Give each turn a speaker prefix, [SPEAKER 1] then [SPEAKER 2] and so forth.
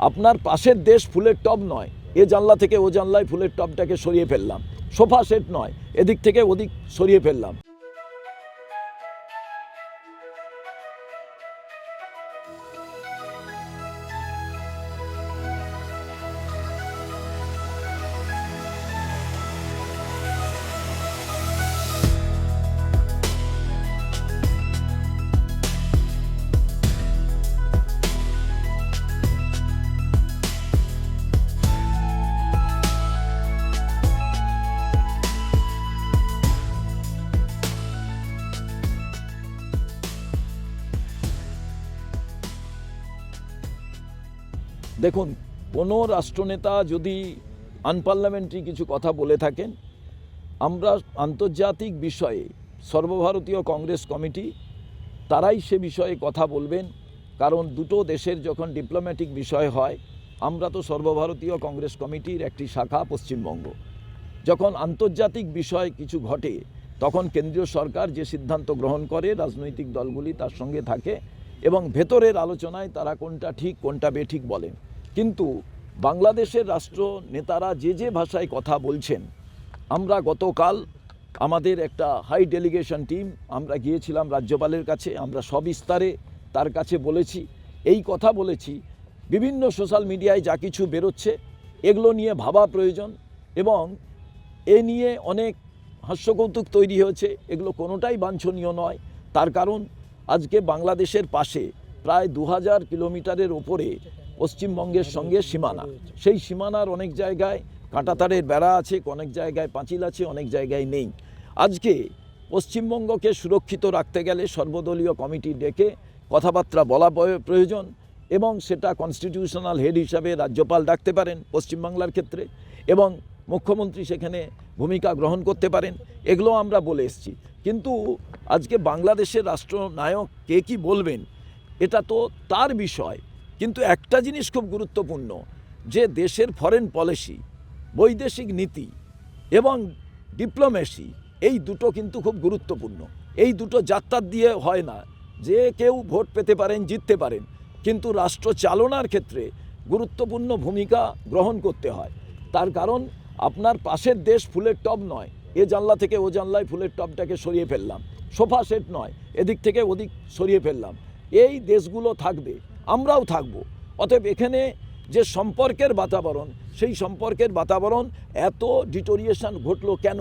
[SPEAKER 1] আপনার পাশের দেশ ফুলের টব নয়, এ জানলা থেকে ও জানলায় ফুলের টবটাকে সরিয়ে ফেললাম। সোফা সেট নয়, এদিক থেকে ওদিক সরিয়ে ফেললাম। দেখুন, কোনো রাষ্ট্রনেতা যদি আনপার্লামেন্টারি কিছু কথা বলে থাকেন, আমরা আন্তর্জাতিক বিষয়ে সর্বভারতীয় কংগ্রেস কমিটি তারাই সে বিষয়ে কথা বলবেন। কারণ দুটো দেশের যখন ডিপ্লোম্যাটিক বিষয় হয়, আমরা তো সর্বভারতীয় কংগ্রেস কমিটির একটি শাখা পশ্চিমবঙ্গ। যখন আন্তর্জাতিক বিষয় কিছু ঘটে, তখন কেন্দ্রীয় সরকার যে সিদ্ধান্ত গ্রহণ করে, রাজনৈতিক দলগুলি তার সঙ্গে থাকে এবং ভেতরের আলোচনায় তারা কোনটা ঠিক কোনটা বেঠিক বলেন। কিন্তু বাংলাদেশের রাষ্ট্র নেতারা যে ভাষায় কথা বলছেন, আমরা গতকাল আমাদের একটা হাই ডেলিগেশন টিম আমরা গিয়েছিলাম রাজ্যপালের কাছে। আমরা সবিস্তারে তার কাছে বলেছি, এই কথা বলেছি, বিভিন্ন সোশ্যাল মিডিয়ায় যা কিছু বেরোচ্ছে এগুলো নিয়ে ভাবা প্রয়োজন এবং এ নিয়ে অনেক হাস্যকৌতুক তৈরি হয়েছে। এগুলো কোনোটাই বাঞ্ছনীয় নয়। তার কারণ আজকে বাংলাদেশের পাশে প্রায় 2000 কিলোমিটারের ওপরে পশ্চিমবঙ্গের সঙ্গে সীমানা। সেই সীমানার অনেক জায়গায় কাঁটাতারের বেড়া আছে, অনেক জায়গায় পাঁচিল আছে, অনেক জায়গায় নেই। আজকে পশ্চিমবঙ্গকে সুরক্ষিত রাখতে গেলে সর্বদলীয় কমিটি ডেকে কথাবার্তা বলা প্রয়োজন এবং সেটা কনস্টিটিউশনাল হেড হিসাবে রাজ্যপাল ডাকতে পারেন পশ্চিমবাংলার ক্ষেত্রে এবং মুখ্যমন্ত্রী সেখানে ভূমিকা গ্রহণ করতে পারেন। এগুলো আমরা বলে এসেছি। কিন্তু আজকে বাংলাদেশের রাষ্ট্রনায়ক কে কী বলবেন এটা তো তার বিষয়। কিন্তু একটা জিনিস খুব গুরুত্বপূর্ণ, যে দেশের ফরেন পলিসি, বৈদেশিক নীতি এবং ডিপ্লোমেসি, এই দুটো কিন্তু খুব গুরুত্বপূর্ণ। এই দুটো যাত্রার দিয়ে হয় না। যে কেউ ভোট পেতে পারেন, জিততে পারেন, কিন্তু রাষ্ট্র চালনার ক্ষেত্রে গুরুত্বপূর্ণ ভূমিকা গ্রহণ করতে হয়। তার কারণ আপনার পাশের দেশ ফুলের টব নয়, এ জানলা থেকে ও জানলায় ফুলের টবটাকে সরিয়ে ফেললাম। সোফা সেট নয়, এদিক থেকে ওদিক সরিয়ে ফেললাম। এই দেশগুলো থাকবে, আমরাও থাকব। অতএব এখানে যে সম্পর্কের বাতাবরণ, সেই সম্পর্কের বাতাবরণ এত ডিটোরিয়েশন ঘটলো কেন?